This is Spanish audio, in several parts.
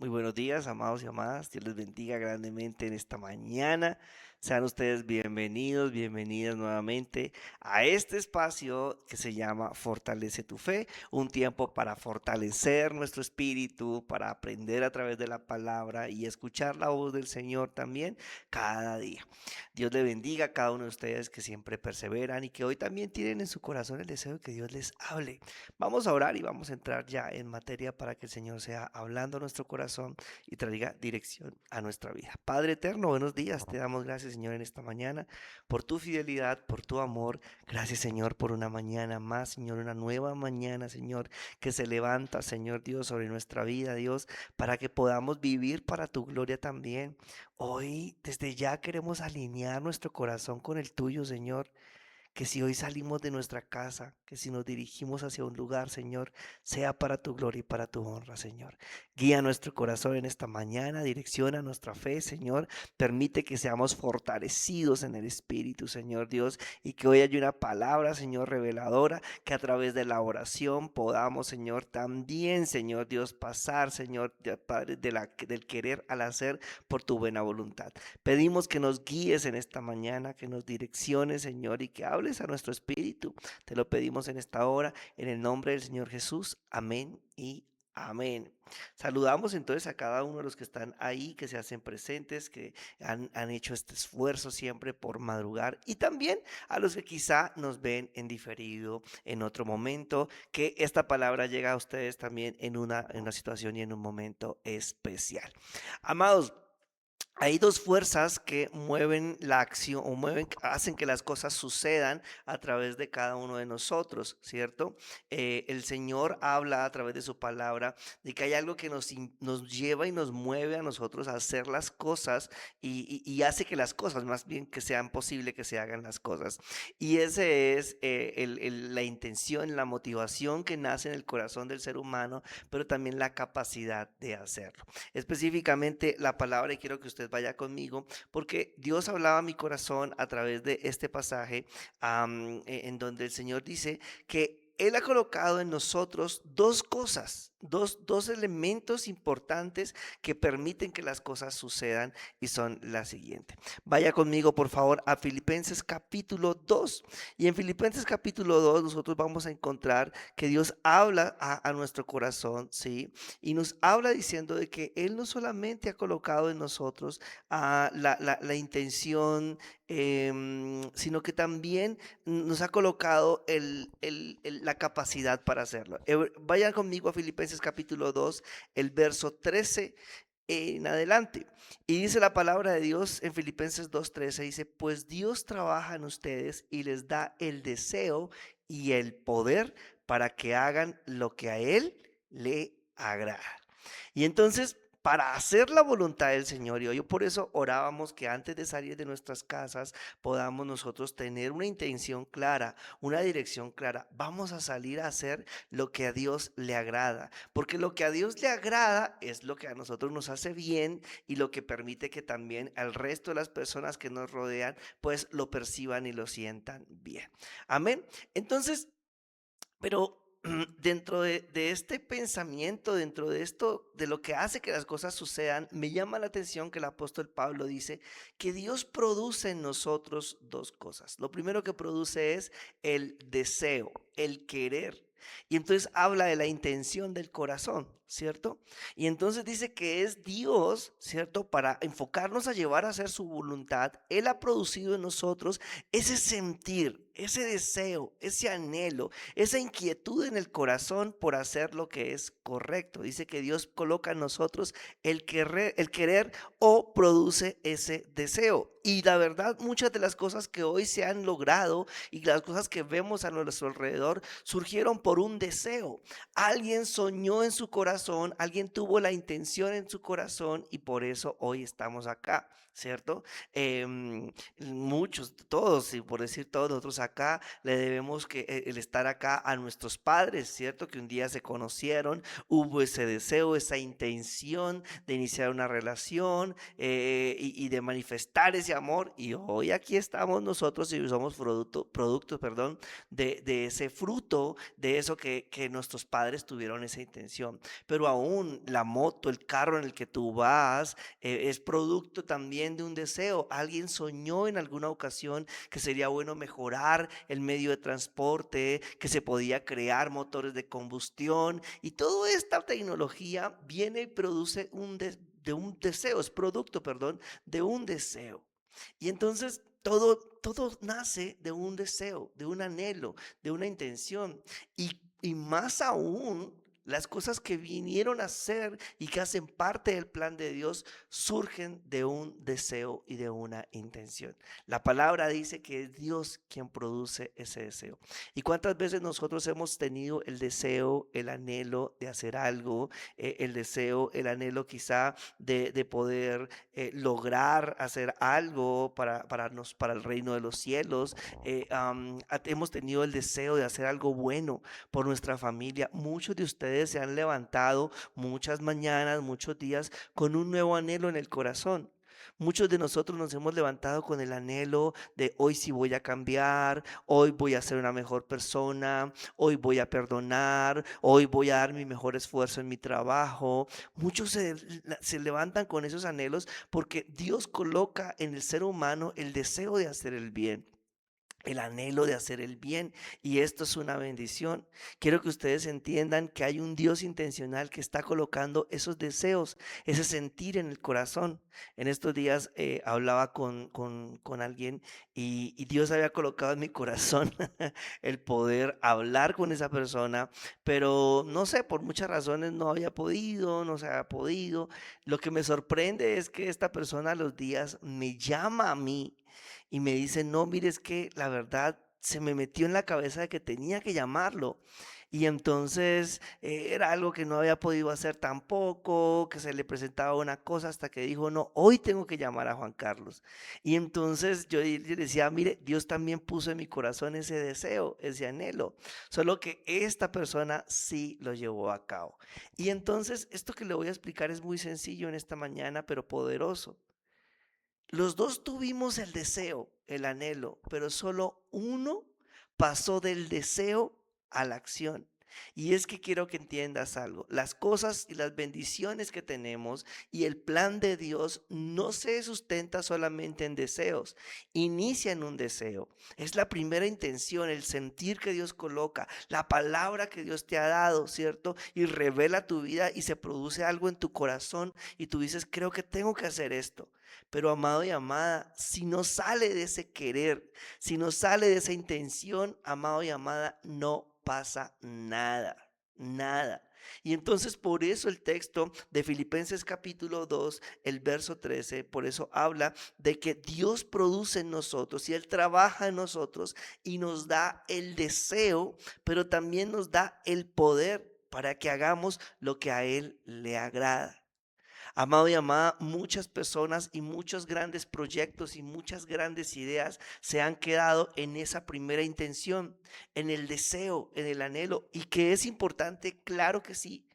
Muy buenos días, amados y amadas. Dios les bendiga grandemente en esta mañana. Sean ustedes bienvenidos, bienvenidas nuevamente a este espacio que se llama Fortalece tu Fe, un tiempo para fortalecer nuestro espíritu, para aprender a través de la palabra y escuchar la voz del Señor también cada día. Dios le bendiga a cada uno de ustedes que siempre perseveran y que hoy también tienen en su corazón el deseo de que Dios les hable. Vamos a orar y vamos a entrar ya en materia para que el Señor sea hablando a nuestro corazón y traiga dirección a nuestra vida. Padre eterno, buenos días. Te damos gracias, Señor, en esta mañana por tu fidelidad, por tu amor. Gracias, Señor, por una mañana más, Señor, una nueva mañana, Señor, que se levanta, Señor Dios, sobre nuestra vida, Dios, para que podamos vivir para tu gloria también. Hoy, desde ya queremos alinear nuestro corazón con el tuyo, Señor. Que si hoy salimos de nuestra casa, que si nos dirigimos hacia un lugar, Señor, sea para tu gloria y para tu honra, Señor. Guía nuestro corazón en esta mañana, direcciona nuestra fe, Señor. Permite que seamos fortalecidos en el Espíritu, Señor Dios, y que hoy haya una palabra, Señor, reveladora, que a través de la oración podamos, Señor, también, Señor Dios, pasar, Señor, Padre, del querer al hacer por tu buena voluntad. Pedimos que nos guíes en esta mañana, que nos direcciones, Señor, y que hables a nuestro espíritu. Te lo pedimos en esta hora, en el nombre del Señor Jesús. Amén y amén. Saludamos entonces a cada uno de los que están ahí, que se hacen presentes, que han hecho este esfuerzo siempre por madrugar, y también a los que quizá nos ven en diferido en otro momento, que esta palabra llega a ustedes también en una situación y en un momento especial. Amados, hay dos fuerzas que mueven la acción o hacen que las cosas sucedan a través de cada uno de nosotros, ¿cierto? El Señor habla a través de su palabra de que hay algo que nos lleva y nos mueve a nosotros a hacer las cosas y hace que las cosas, más bien que sean posible que se hagan las cosas. Y ese es la intención, la motivación que nace en el corazón del ser humano, pero también la capacidad de hacerlo. Específicamente la palabra, y quiero que usted vaya conmigo, porque Dios hablaba a mi corazón a través de este pasaje, en donde el Señor dice que Él ha colocado en nosotros dos cosas, dos elementos importantes que permiten que las cosas sucedan, y son las siguientes. Vaya conmigo, por favor, a Filipenses capítulo 2. Y en Filipenses capítulo 2 nosotros vamos a encontrar que Dios habla a nuestro corazón, ¿sí? Y nos habla diciendo de que Él no solamente ha colocado en nosotros la intención, sino que también nos ha colocado la capacidad para hacerlo. Vayan conmigo a Filipenses capítulo 2, el verso 13 en adelante. Y dice la palabra de Dios en Filipenses 2:13, dice, pues Dios trabaja en ustedes y les da el deseo y el poder para que hagan lo que a Él le agrada. Y entonces, para hacer la voluntad del Señor, y hoy por eso orábamos que antes de salir de nuestras casas podamos nosotros tener una intención clara, una dirección clara. Vamos a salir a hacer lo que a Dios le agrada, porque lo que a Dios le agrada es lo que a nosotros nos hace bien y lo que permite que también al resto de las personas que nos rodean pues lo perciban y lo sientan bien. Amén. Entonces, pero dentro de este pensamiento, dentro de esto, de lo que hace que las cosas sucedan, me llama la atención que el apóstol Pablo dice que Dios produce en nosotros dos cosas. Lo primero que produce es el deseo, el querer. Y entonces habla de la intención del corazón, ¿cierto? Y entonces dice que es Dios, ¿cierto? Para enfocarnos a llevar a hacer su voluntad, Él ha producido en nosotros ese sentir, ese deseo, ese anhelo, esa inquietud en el corazón por hacer lo que es correcto. Dice que Dios coloca en nosotros el querer o produce ese deseo. Y la verdad, muchas de las cosas que hoy se han logrado y las cosas que vemos a nuestro alrededor surgieron por un deseo. Alguien soñó en su corazón, alguien tuvo la intención en su corazón y por eso hoy estamos acá, ¿cierto? Muchos, todos, y por decir todos, nosotros acá, le debemos el estar acá a nuestros padres, ¿cierto? Que un día se conocieron, hubo ese deseo, esa intención de iniciar una relación y de manifestar ese amor. Y hoy aquí estamos nosotros y somos productos, perdón, de ese fruto, de eso que nuestros padres tuvieron esa intención. Pero aún la moto, el carro en el que tú vas, es producto también de un deseo. Alguien soñó en alguna ocasión que sería bueno mejorar el medio de transporte, que se podía crear motores de combustión, y toda esta tecnología viene y produce de un deseo, es producto, perdón, de un deseo. Y entonces todo nace de un deseo, de un anhelo, de una intención. Y más aún, las cosas que vinieron a ser y que hacen parte del plan de Dios surgen de un deseo y de una intención. La palabra dice que es Dios quien produce ese deseo. ¿Y cuántas veces nosotros hemos tenido el deseo, el anhelo de hacer algo, el deseo, el anhelo quizá de poder lograr hacer algo para el reino de los cielos? Hemos tenido el deseo de hacer algo bueno por nuestra familia. Muchos de ustedes se han levantado muchas mañanas, muchos días con un nuevo anhelo en el corazón. Muchos de nosotros nos hemos levantado con el anhelo de hoy sí voy a cambiar, hoy voy a ser una mejor persona, hoy voy a perdonar, hoy voy a dar mi mejor esfuerzo en mi trabajo. Muchos se levantan con esos anhelos porque Dios coloca en el ser humano el deseo de hacer el bien, el anhelo de hacer el bien, y esto es una bendición. Quiero que ustedes entiendan que hay un Dios intencional que está colocando esos deseos, ese sentir en el corazón. En estos días hablaba con alguien y Dios había colocado en mi corazón el poder hablar con esa persona, pero no sé, por muchas razones no había podido, no se había podido. Lo que me sorprende es que esta persona a los días me llama a mí y me dice, no, mire, es que la verdad se me metió en la cabeza de que tenía que llamarlo. Y entonces era algo que no había podido hacer tampoco, que se le presentaba una cosa hasta que dijo, no, hoy tengo que llamar a Juan Carlos. Y entonces yo decía, mire, Dios también puso en mi corazón ese deseo, ese anhelo, solo que esta persona sí lo llevó a cabo. Y entonces esto que le voy a explicar es muy sencillo en esta mañana, pero poderoso. Los dos tuvimos el deseo, el anhelo, pero solo uno pasó del deseo a la acción. Y es que quiero que entiendas algo. Las cosas y las bendiciones que tenemos y el plan de Dios no se sustenta solamente en deseos. Inicia en un deseo. Es la primera intención, el sentir que Dios coloca, la palabra que Dios te ha dado, ¿cierto? Y revela tu vida y se produce algo en tu corazón y tú dices, creo que tengo que hacer esto. Pero amado y amada, si no sale de ese querer, si no sale de esa intención, amado y amada, no pasa nada, nada. Y entonces por eso el texto de Filipenses capítulo 2, el verso 13, por eso habla de que Dios produce en nosotros y Él trabaja en nosotros y nos da el deseo, pero también nos da el poder para que hagamos lo que a Él le agrada. Amado y amada, muchas personas y muchos grandes proyectos y muchas grandes ideas se han quedado en esa primera intención, en el deseo, en el anhelo. ¿Y que es importante? Claro que sí.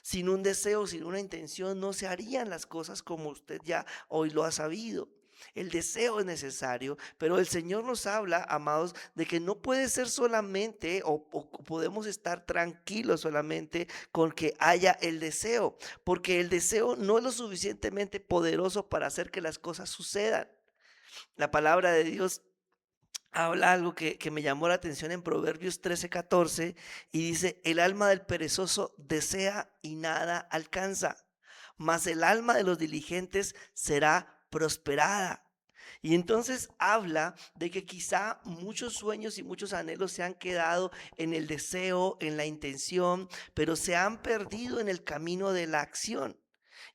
Sin un deseo, sin una intención, no se harían las cosas como usted ya hoy lo ha sabido. El deseo es necesario, pero el Señor nos habla, amados, de que no puede ser solamente o podemos estar tranquilos solamente con que haya el deseo, porque el deseo no es lo suficientemente poderoso para hacer que las cosas sucedan. La palabra de Dios habla algo que me llamó la atención en Proverbios 13:14 y dice, el alma del perezoso desea y nada alcanza, mas el alma de los diligentes será prosperada. Y entonces habla de que quizá muchos sueños y muchos anhelos se han quedado en el deseo, en la intención, pero se han perdido en el camino de la acción.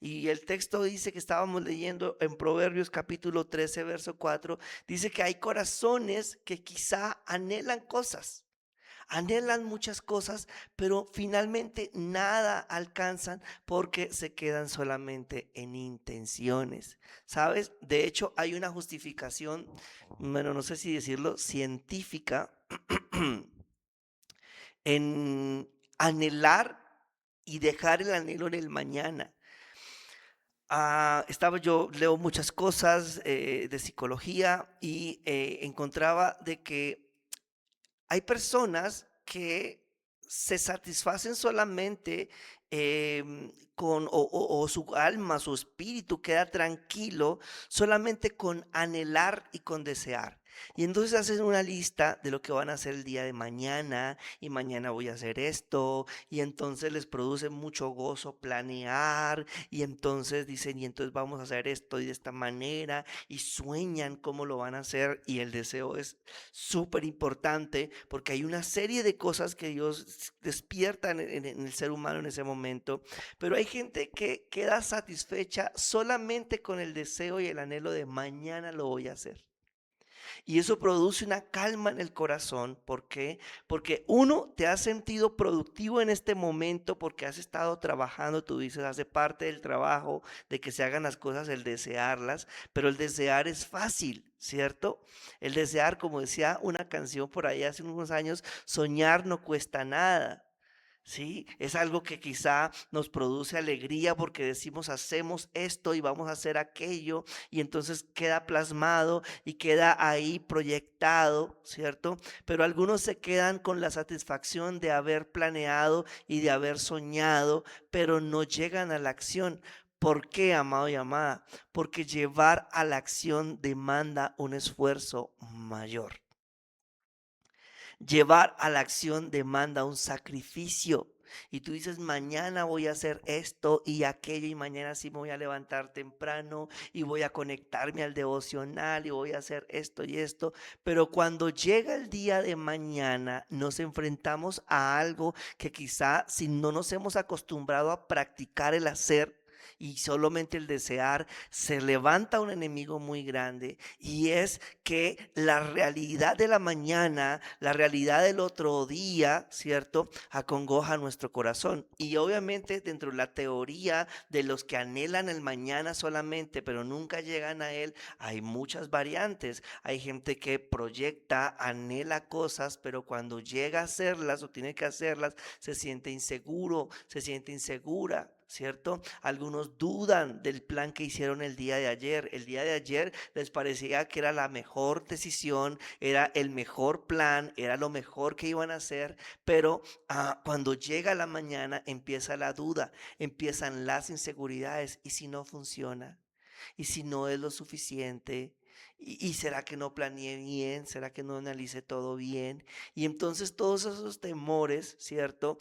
Y el texto dice que estábamos leyendo en Proverbios capítulo 13, verso 4, dice que hay corazones que quizá anhelan cosas. anhelan muchas cosas, pero finalmente nada alcanzan porque se quedan solamente en intenciones, ¿sabes? De hecho, hay una justificación, bueno, no sé si decirlo, científica en anhelar y dejar el anhelo en el mañana. Yo leo muchas cosas de psicología y encontraba de que hay personas que se satisfacen solamente o su alma, su espíritu queda tranquilo solamente con anhelar y con desear. Y entonces hacen una lista de lo que van a hacer el día de mañana y mañana voy a hacer esto y entonces les produce mucho gozo planear y entonces dicen y entonces vamos a hacer esto y de esta manera y sueñan cómo lo van a hacer y el deseo es súper importante porque hay una serie de cosas que Dios despierta en el ser humano en ese momento, pero hay gente que queda satisfecha solamente con el deseo y el anhelo de mañana lo voy a hacer. Y eso produce una calma en el corazón. ¿Por qué? Porque uno, te has sentido productivo en este momento porque has estado trabajando, tú dices, hace parte del trabajo de que se hagan las cosas el desearlas, pero el desear es fácil, ¿cierto? El desear, como decía una canción por ahí hace unos años, soñar no cuesta nada. Sí, es algo que quizá nos produce alegría porque decimos hacemos esto y vamos a hacer aquello y entonces queda plasmado y queda ahí proyectado, ¿cierto? Pero algunos se quedan con la satisfacción de haber planeado y de haber soñado, pero no llegan a la acción. ¿Por qué, amado y amada? Porque llevar a la acción demanda un esfuerzo mayor. Llevar a la acción demanda un sacrificio. Y tú dices, mañana voy a hacer esto y aquello y mañana sí me voy a levantar temprano y voy a conectarme al devocional y voy a hacer esto y esto. Pero cuando llega el día de mañana nos enfrentamos a algo que quizá si no nos hemos acostumbrado a practicar el hacer, y solamente el desear, se levanta un enemigo muy grande y es que la realidad de la mañana, la realidad del otro día, ¿cierto? Acongoja nuestro corazón. Y obviamente dentro de la teoría de los que anhelan el mañana solamente, pero nunca llegan a él, hay muchas variantes. Hay gente que proyecta, anhela cosas, pero cuando llega a hacerlas o tiene que hacerlas, se siente inseguro, se siente insegura. ¿Cierto? Algunos dudan del plan que hicieron el día de ayer. El día de ayer les parecía que era la mejor decisión, era el mejor plan, era lo mejor que iban a hacer, pero cuando llega la mañana empieza la duda, empiezan las inseguridades. ¿Y si no funciona? ¿Y si no es lo suficiente? ¿Y será que no planeé bien? ¿Será que no analicé todo bien? Y entonces todos esos temores, ¿cierto?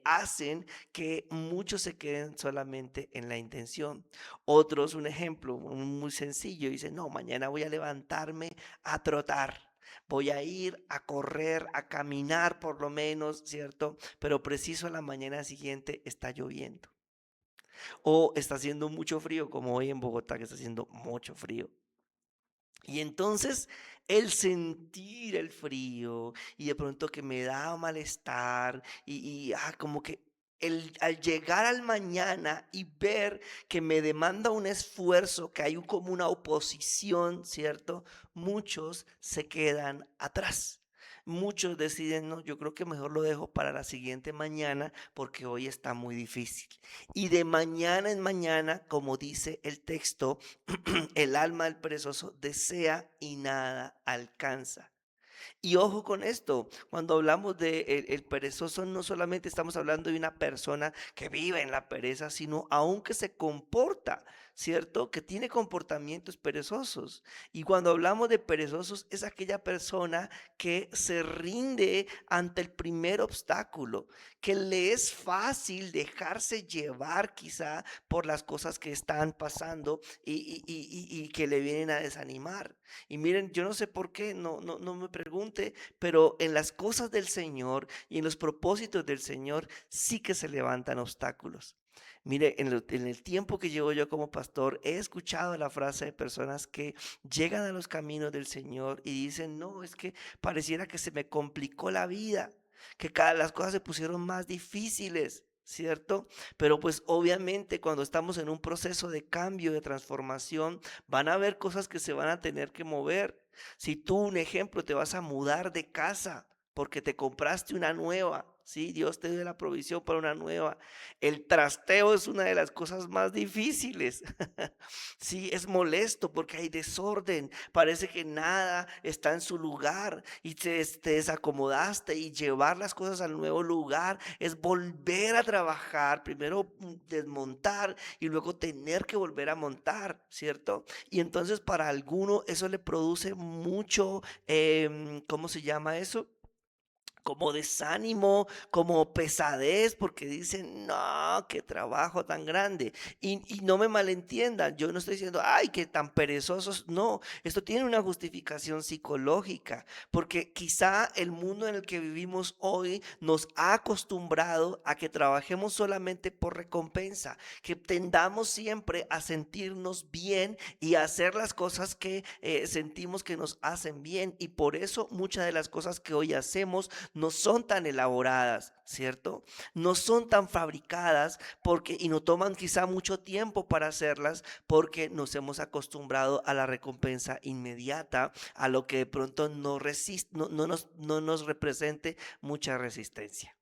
Hacen que muchos se queden solamente en la intención. Otros, un ejemplo muy sencillo, dicen, no, mañana voy a levantarme a trotar. Voy a ir a correr, a caminar por lo menos, ¿cierto? Pero preciso a la mañana siguiente está lloviendo. O está haciendo mucho frío, como hoy en Bogotá, que está haciendo mucho frío. Y entonces el sentir el frío y de pronto que me da malestar como que al llegar al mañana y ver que me demanda un esfuerzo, que hay como una oposición, ¿cierto? Muchos se quedan atrás. Muchos deciden, no, yo creo que mejor lo dejo para la siguiente mañana porque hoy está muy difícil. Y de mañana en mañana, como dice el texto, el alma del perezoso desea y nada alcanza. Y ojo con esto, cuando hablamos de el perezoso, no solamente estamos hablando de una persona que vive en la pereza, sino aún que se comporta, ¿cierto? Que tiene comportamientos perezosos. Y cuando hablamos de perezosos, es aquella persona que se rinde ante el primer obstáculo, que le es fácil dejarse llevar quizá por las cosas que están pasando y que le vienen a desanimar. Y miren, yo no sé por qué, no me pregunte, pero en las cosas del Señor y en los propósitos del Señor sí que se levantan obstáculos. Mire, en el tiempo que llevo yo como pastor, he escuchado la frase de personas que llegan a los caminos del Señor y dicen, no, es que pareciera que se me complicó la vida. que cada las cosas se pusieron más difíciles, ¿cierto? Pero pues obviamente cuando estamos en un proceso de cambio, de transformación, van a haber cosas que se van a tener que mover. Si tú, un ejemplo, te vas a mudar de casa porque te compraste una nueva, ¿sí? Dios te dio la provisión para una nueva. El trasteo es una de las cosas más difíciles. Sí, es molesto porque hay desorden, parece que nada está en su lugar y te desacomodaste, y llevar las cosas al nuevo lugar es volver a trabajar, primero desmontar y luego tener que volver a montar, ¿cierto? Y entonces para alguno eso le produce mucho, ¿cómo se llama eso? Como desánimo, como pesadez, porque dicen, no, qué trabajo tan grande. Y no me malentiendan, yo no estoy diciendo, ay, qué tan perezosos. No, esto tiene una justificación psicológica, porque quizá el mundo en el que vivimos hoy nos ha acostumbrado a que trabajemos solamente por recompensa, que tendamos siempre a sentirnos bien y a hacer las cosas que sentimos que nos hacen bien. Y por eso muchas de las cosas que hoy hacemos no son tan elaboradas, ¿cierto? No son tan fabricadas porque y no toman quizá mucho tiempo para hacerlas porque nos hemos acostumbrado a la recompensa inmediata, a lo que de pronto no nos represente mucha resistencia.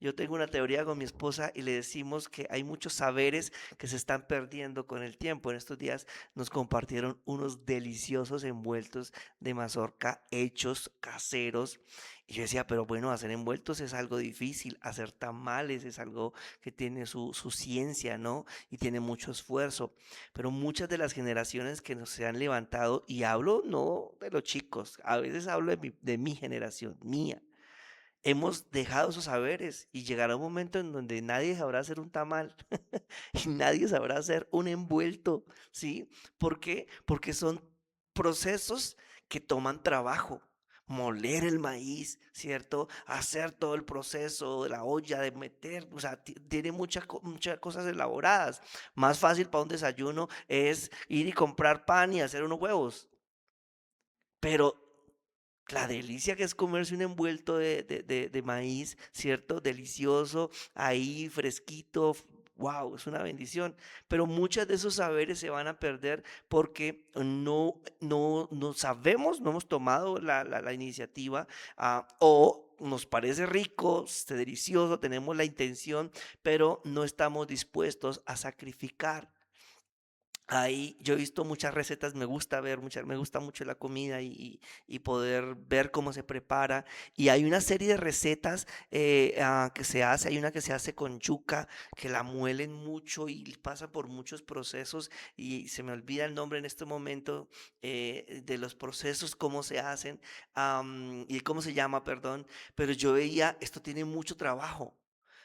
Yo tengo una teoría con mi esposa y le decimos que hay muchos saberes que se están perdiendo con el tiempo. En estos días nos compartieron unos deliciosos envueltos de mazorca hechos caseros. Y yo decía, pero bueno, hacer envueltos es algo difícil, hacer tamales es algo que tiene su ciencia, ¿no? Y tiene mucho esfuerzo. Pero muchas de las generaciones que nos se han levantado, y hablo no de los chicos, a veces hablo de mi generación, mía. Hemos dejado esos saberes y llegará un momento en donde nadie sabrá hacer un tamal y nadie sabrá hacer un envuelto, ¿sí? ¿Por qué? Porque son procesos que toman trabajo. Moler el maíz, ¿cierto? Hacer todo el proceso de la olla, de meter, o sea, tiene muchas cosas elaboradas. Más fácil para un desayuno es ir y comprar pan y hacer unos huevos. Pero la delicia que es comerse un envuelto de maíz, ¿cierto? Delicioso, ahí fresquito. Wow, es una bendición. Pero muchos de esos saberes se van a perder porque no sabemos, no hemos tomado la iniciativa, o nos parece rico, delicioso, tenemos la intención, pero no estamos dispuestos a sacrificar. Ahí yo he visto muchas recetas, me gusta ver muchas, me gusta mucho la comida y poder ver cómo se prepara. Y hay una serie de recetas que se hace, hay una que se hace con yuca, que la muelen mucho y pasa por muchos procesos y se me olvida el nombre en este momento, de los procesos, cómo se hacen, y cómo se llama, perdón, pero yo veía, esto tiene mucho trabajo.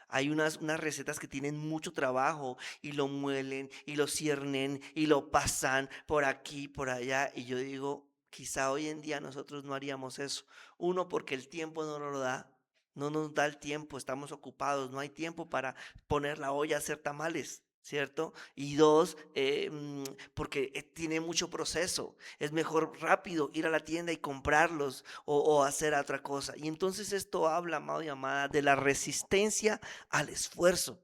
Hay unas recetas que tienen mucho trabajo y lo muelen y lo ciernen y lo pasan por aquí, por allá. Y yo digo, quizá hoy en día nosotros no haríamos eso. Uno, porque el tiempo no nos lo da. No nos da el tiempo, estamos ocupados, no hay tiempo para poner la olla a hacer tamales, ¿cierto? Y dos, porque tiene mucho proceso. Es mejor rápido ir a la tienda y comprarlos o hacer otra cosa. Y entonces esto habla, amado y amada, de la resistencia al esfuerzo.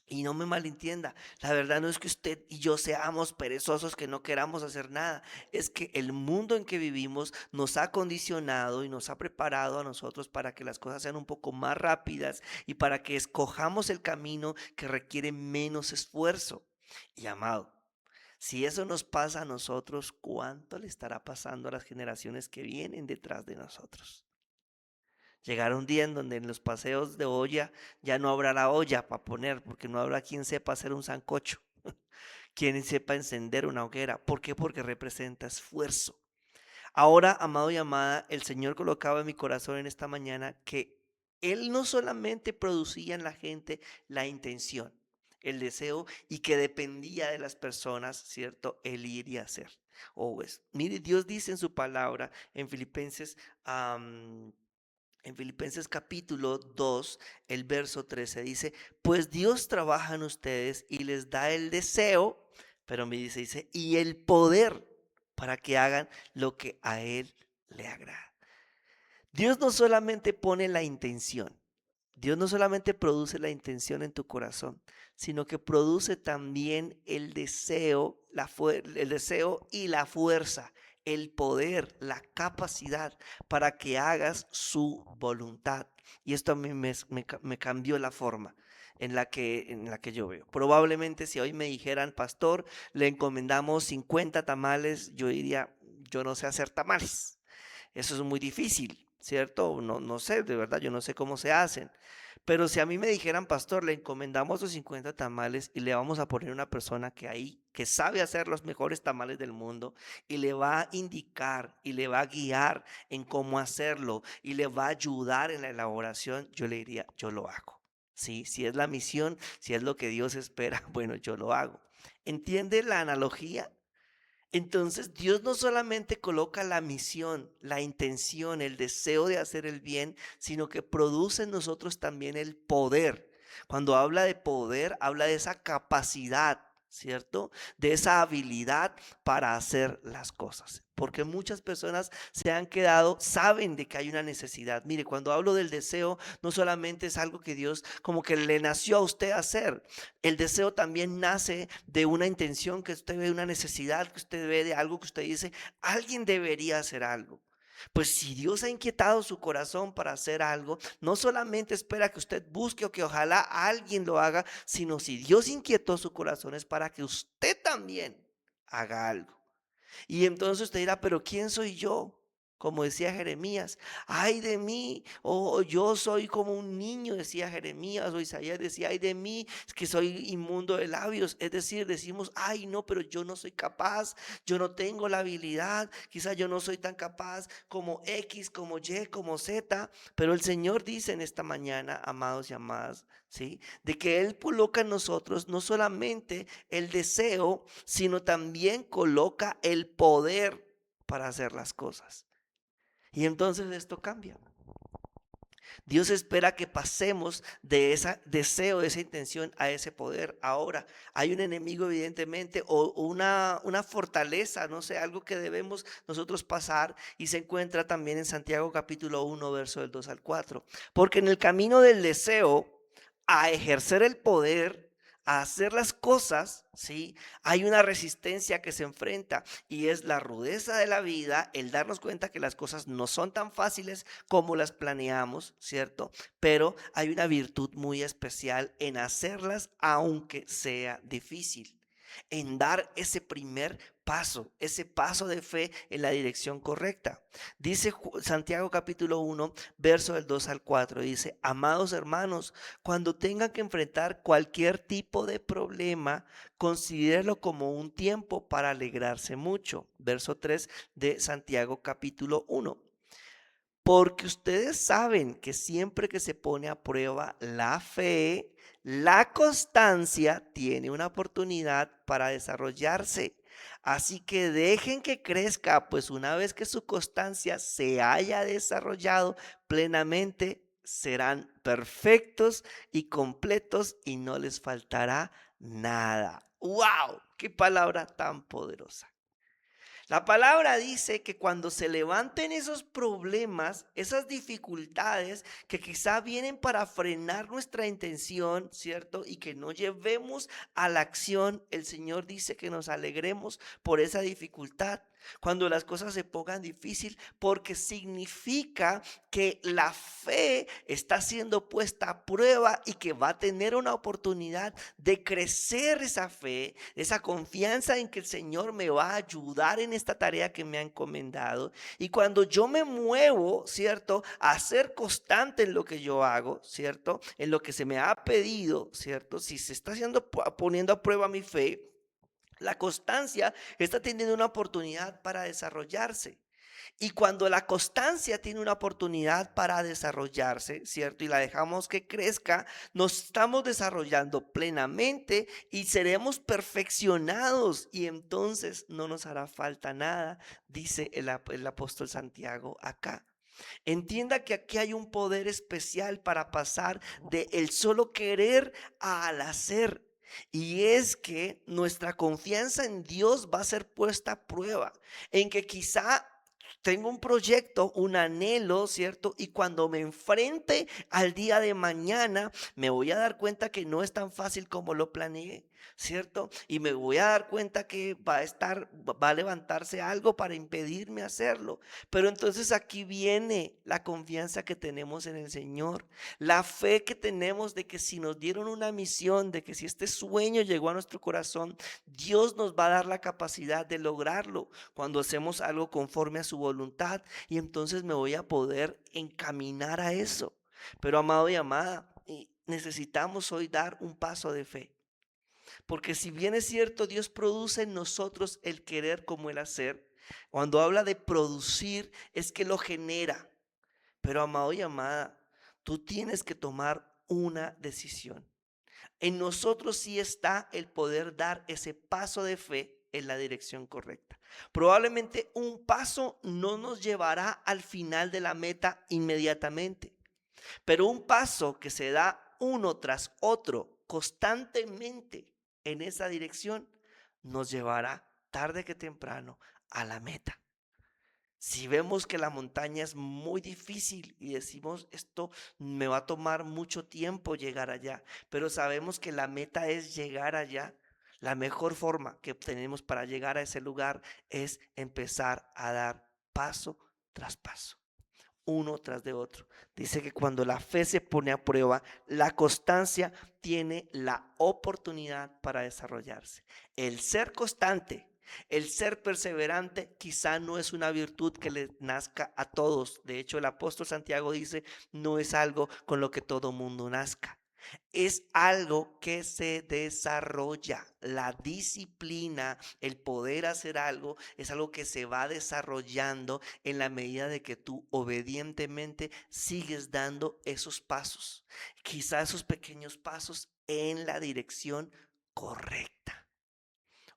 Y no me malentienda, la verdad no es que usted y yo seamos perezosos que no queramos hacer nada, es que el mundo en que vivimos nos ha condicionado y nos ha preparado a nosotros para que las cosas sean un poco más rápidas y para que escojamos el camino que requiere menos esfuerzo. Y amado, si eso nos pasa a nosotros, ¿cuánto le estará pasando a las generaciones que vienen detrás de nosotros? Llegará un día en donde en los paseos de olla ya no habrá la olla para poner, porque no habrá quien sepa hacer un sancocho, quien sepa encender una hoguera. ¿Por qué? Porque representa esfuerzo. Ahora, amado y amada, el Señor colocaba en mi corazón en esta mañana que Él no solamente producía en la gente la intención, el deseo, y que dependía de las personas, ¿cierto? El ir y hacer. Oh, pues, mire, Dios dice en su palabra en Filipenses, en Filipenses capítulo 2, el verso 13 dice, pues Dios trabaja en ustedes y les da el deseo, pero me dice, y el poder para que hagan lo que a Él le agrada. Dios no solamente pone la intención, Dios no solamente produce la intención en tu corazón, sino que produce también el deseo, el deseo y la fuerza, el poder, la capacidad para que hagas su voluntad. Y esto a mí me cambió la forma en la que yo veo. Probablemente si hoy me dijeran, pastor, le encomendamos 50 tamales, yo diría, yo no sé hacer tamales. Eso es muy difícil, ¿cierto? No, no sé, de verdad, yo no sé cómo se hacen. Pero si a mí me dijeran, pastor, le encomendamos los 50 tamales y le vamos a poner una persona que ahí, que sabe hacer los mejores tamales del mundo y le va a indicar y le va a guiar en cómo hacerlo y le va a ayudar en la elaboración, yo le diría, yo lo hago. Sí, si es la misión, si es lo que Dios espera, bueno, yo lo hago. ¿Entiende la analogía? Entonces, Dios no solamente coloca la misión, la intención, el deseo de hacer el bien, sino que produce en nosotros también el poder. Cuando habla de poder, habla de esa capacidad, ¿cierto? De esa habilidad para hacer las cosas. Porque muchas personas se han quedado, saben de que hay una necesidad. Mire, cuando hablo del deseo, no solamente es algo que Dios como que le nació a usted hacer, el deseo también nace de una intención que usted ve, de una necesidad que usted ve, de algo que usted dice, alguien debería hacer algo. Pues si Dios ha inquietado su corazón para hacer algo, no solamente espera que usted busque o que ojalá alguien lo haga, sino si Dios inquietó su corazón es para que usted también haga algo. Y entonces usted dirá, pero ¿quién soy yo? Como decía Jeremías, ay de mí, o yo soy como un niño, decía Jeremías, o Isaías decía, ay de mí, es que soy inmundo de labios. Es decir, decimos, ay no, pero yo no soy capaz, yo no tengo la habilidad, quizás yo no soy tan capaz como X, como Y, como Z, pero el Señor dice en esta mañana, amados y amadas, ¿sí? De que Él coloca en nosotros no solamente el deseo, sino también coloca el poder para hacer las cosas. Y entonces esto cambia. Dios espera que pasemos de ese deseo, de esa intención a ese poder. Ahora, hay un enemigo evidentemente o una fortaleza, no sé, algo que debemos nosotros pasar y se encuentra también en Santiago capítulo 1, verso del 2 al 4. Porque en el camino del deseo a ejercer el poder, a hacer las cosas, ¿sí? Hay una resistencia que se enfrenta y es la rudeza de la vida, el darnos cuenta que las cosas no son tan fáciles como las planeamos, ¿cierto? Pero hay una virtud muy especial en hacerlas aunque sea difícil, en dar ese primer paso, ese paso de fe en la dirección correcta. Dice Santiago capítulo 1, verso del 2 al 4, dice, amados hermanos, cuando tengan que enfrentar cualquier tipo de problema, considérelo como un tiempo para alegrarse mucho. Verso 3 de Santiago capítulo 1. Porque ustedes saben que siempre que se pone a prueba la fe, la constancia tiene una oportunidad para desarrollarse. Así que dejen que crezca, pues una vez que su constancia se haya desarrollado plenamente, serán perfectos y completos y no les faltará nada. ¡Wow! ¡Qué palabra tan poderosa! La palabra dice que cuando se levanten esos problemas, esas dificultades que quizá vienen para frenar nuestra intención, ¿cierto? Y que no llevemos a la acción, el Señor dice que nos alegremos por esa dificultad. Cuando las cosas se pongan difícil, porque significa que la fe está siendo puesta a prueba y que va a tener una oportunidad de crecer esa fe, esa confianza en que el Señor me va a ayudar en esta tarea que me ha encomendado. Y cuando yo me muevo, ¿cierto? A ser constante en lo que yo hago, ¿cierto? En lo que se me ha pedido, ¿cierto? Si se está haciendo, poniendo a prueba mi fe, la constancia está teniendo una oportunidad para desarrollarse. Y cuando la constancia tiene una oportunidad para desarrollarse, ¿cierto? Y la dejamos que crezca, nos estamos desarrollando plenamente y seremos perfeccionados y entonces no nos hará falta nada, dice el apóstol Santiago acá. Entienda que aquí hay un poder especial para pasar de el solo querer al hacer. Y es que nuestra confianza en Dios va a ser puesta a prueba, en que quizá tengo un proyecto, un anhelo, ¿cierto? Y cuando me enfrente al día de mañana, me voy a dar cuenta que no es tan fácil como lo planeé, ¿cierto? Y me voy a dar cuenta que va a levantarse algo para impedirme hacerlo. Pero entonces aquí viene la confianza que tenemos en el Señor, la fe que tenemos de que si nos dieron una misión, de que si este sueño llegó a nuestro corazón, Dios nos va a dar la capacidad de lograrlo cuando hacemos algo conforme a su voluntad, y entonces me voy a poder encaminar a eso. Pero amado y amada, necesitamos hoy dar un paso de fe, porque si bien es cierto, Dios produce en nosotros el querer como el hacer. Cuando habla de producir es que lo genera. Pero amado y amada, tú tienes que tomar una decisión. En nosotros sí está el poder dar ese paso de fe en la dirección correcta. Probablemente un paso no nos llevará al final de la meta inmediatamente, pero un paso que se da uno tras otro constantemente en esa dirección nos llevará tarde que temprano a la meta. Si vemos que la montaña es muy difícil y decimos esto me va a tomar mucho tiempo llegar allá, pero sabemos que la meta es llegar allá, la mejor forma que tenemos para llegar a ese lugar es empezar a dar paso tras paso, uno tras de otro. Dice que cuando la fe se pone a prueba, la constancia tiene la oportunidad para desarrollarse. El ser constante, el ser perseverante, quizá no es una virtud que le nazca a todos. De hecho, el apóstol Santiago dice, no es algo con lo que todo mundo nazca. Es algo que se desarrolla. La disciplina, el poder hacer algo, es algo que se va desarrollando en la medida de que tú obedientemente sigues dando esos pasos. Quizá esos pequeños pasos en la dirección correcta.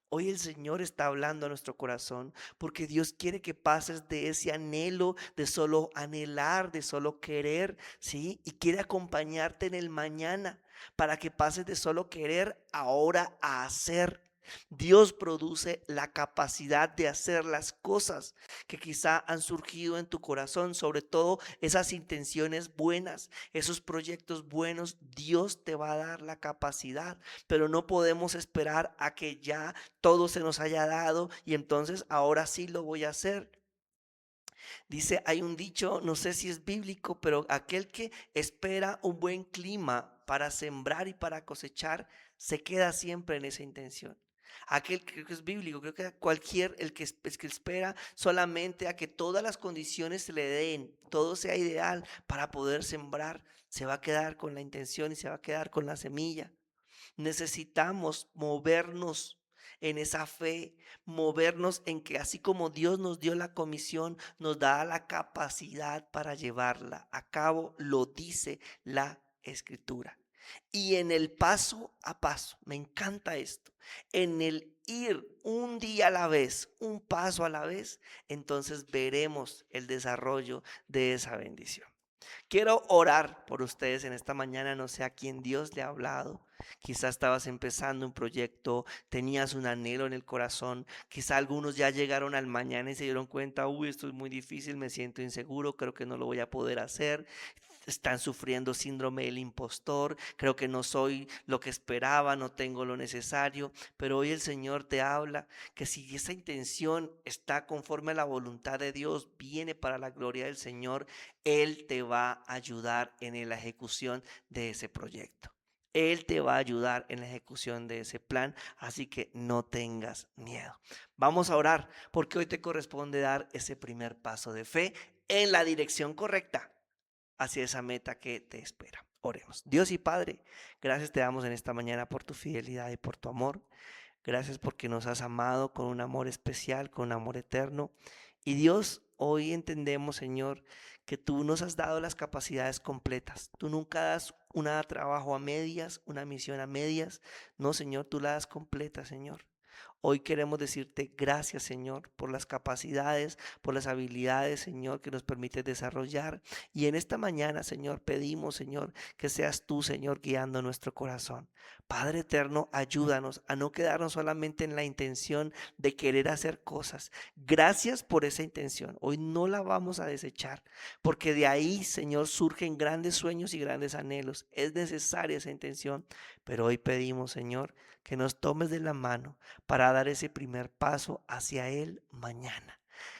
Hoy el Señor está hablando a nuestro corazón porque Dios quiere que pases de ese anhelo, de solo anhelar, de solo querer, ¿sí? Y quiere acompañarte en el mañana para que pases de solo querer ahora a hacer. Dios produce la capacidad de hacer las cosas que quizá han surgido en tu corazón, sobre todo esas intenciones buenas, esos proyectos buenos. Dios te va a dar la capacidad, pero no podemos esperar a que ya todo se nos haya dado y entonces ahora sí lo voy a hacer. Dice, hay un dicho, no sé si es bíblico, pero aquel que espera un buen clima para sembrar y para cosechar, se queda siempre en esa intención. Aquel que creo que es bíblico, creo que cualquier, el que espera solamente a que todas las condiciones se le den, todo sea ideal para poder sembrar, se va a quedar con la intención y se va a quedar con la semilla. Necesitamos movernos en esa fe, movernos en que así como Dios nos dio la comisión, nos da la capacidad para llevarla a cabo, lo dice la Escritura. Y en el paso a paso, me encanta esto, en el ir un día a la vez, un paso a la vez, entonces veremos el desarrollo de esa bendición. Quiero orar por ustedes en esta mañana, no sé a quién Dios le ha hablado. Quizás estabas empezando un proyecto, tenías un anhelo en el corazón, quizá algunos ya llegaron al mañana y se dieron cuenta, uy, esto es muy difícil, me siento inseguro, creo que no lo voy a poder hacer. Están sufriendo síndrome del impostor, creo que no soy lo que esperaba, no tengo lo necesario, pero hoy el Señor te habla que si esa intención está conforme a la voluntad de Dios, viene para la gloria del Señor, Él te va a ayudar en la ejecución de ese proyecto. Él te va a ayudar en la ejecución de ese plan, así que no tengas miedo. Vamos a orar porque hoy te corresponde dar ese primer paso de fe en la dirección correcta hacia esa meta que te espera. Oremos. Dios y Padre, gracias te damos en esta mañana por tu fidelidad y por tu amor. Gracias porque nos has amado con un amor especial, con un amor eterno. Y Dios, hoy entendemos, Señor, que tú nos has dado las capacidades completas. Tú nunca das un trabajo a medias, una misión a medias. No, Señor, tú la das completa, Señor. Hoy queremos decirte gracias, Señor, por las capacidades, por las habilidades, Señor, que nos permites desarrollar. Y en esta mañana, Señor, pedimos, Señor, que seas tú, Señor, guiando nuestro corazón. Padre eterno, ayúdanos a no quedarnos solamente en la intención de querer hacer cosas. Gracias por esa intención. Hoy no la vamos a desechar, porque de ahí, Señor, surgen grandes sueños y grandes anhelos. Es necesaria esa intención, pero hoy pedimos, Señor, que nos tomes de la mano para dar ese primer paso hacia Él mañana.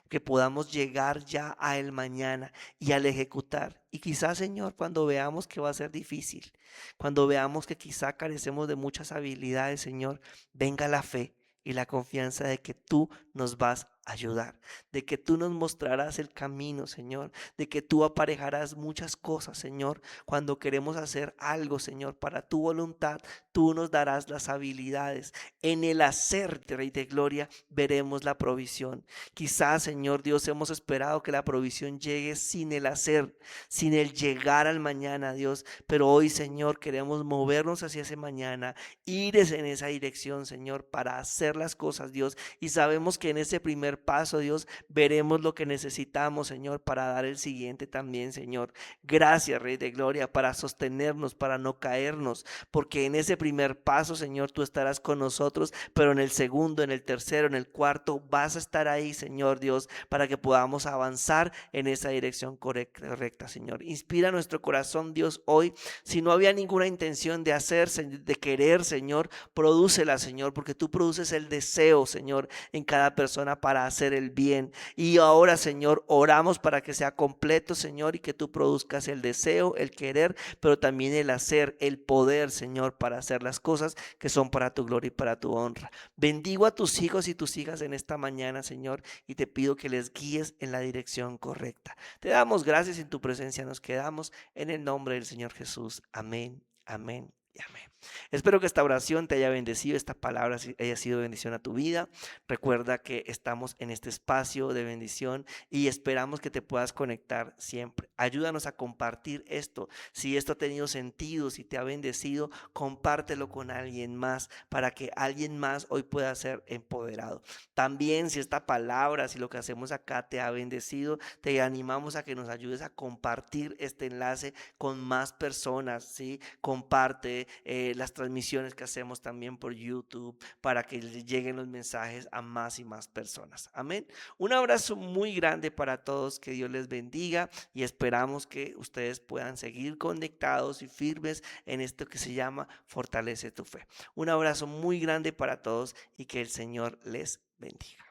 Que podamos llegar ya a Él mañana y al ejecutar. Y quizás, Señor, cuando veamos que va a ser difícil, cuando veamos que quizá carecemos de muchas habilidades, Señor, venga la fe y la confianza de que tú nos vas a ayudar, de que tú nos mostrarás el camino, Señor, de que tú aparejarás muchas cosas, Señor. Cuando queremos hacer algo, Señor, para tu voluntad, tú nos darás las habilidades. En el hacer, Rey de Gloria, veremos la provisión. Quizás, Señor Dios, hemos esperado que la provisión llegue sin el hacer, sin el llegar al mañana, Dios. Pero hoy, Señor, queremos movernos hacia ese mañana, ir en esa dirección, Señor, para hacer las cosas, Dios. Y sabemos que en ese primer paso, Dios, veremos lo que necesitamos, Señor, para dar el siguiente también, Señor. Gracias, Rey de Gloria, para sostenernos, para no caernos, porque en ese primer paso, Señor, tú estarás con nosotros, pero en el segundo, en el tercero, en el cuarto, vas a estar ahí, Señor Dios, para que podamos avanzar en esa dirección correcta, Señor. Inspira nuestro corazón, Dios, hoy. Si no había ninguna intención de hacer, de querer, Señor, prodúcela, Señor, porque tú produces el deseo, Señor, en cada persona para hacer el bien. Y ahora, Señor, oramos para que sea completo, Señor, y que tú produzcas el deseo, el querer, pero también el hacer, el poder, Señor, para hacer las cosas que son para tu gloria y para tu honra. Bendigo a tus hijos y tus hijas en esta mañana, Señor, y te pido que les guíes en la dirección correcta. Te damos gracias, en tu presencia nos quedamos, en el nombre del Señor Jesús. Amén, amén y amén. Espero que esta oración te haya bendecido, esta palabra haya sido bendición a tu vida. Recuerda que estamos en este espacio de bendición y esperamos que te puedas conectar siempre. Ayúdanos a compartir esto. Si esto ha tenido sentido, si te ha bendecido, compártelo con alguien más para que alguien más hoy pueda ser empoderado. También si esta palabra, si lo que hacemos acá te ha bendecido, te animamos a que nos ayudes a compartir este enlace con más personas, ¿sí? Comparte las transmisiones que hacemos también por YouTube para que lleguen los mensajes a más y más personas. Amén. Un abrazo muy grande para todos, que Dios les bendiga y esperamos que ustedes puedan seguir conectados y firmes en esto que se llama Fortalece tu fe. Un abrazo muy grande para todos y que el Señor les bendiga.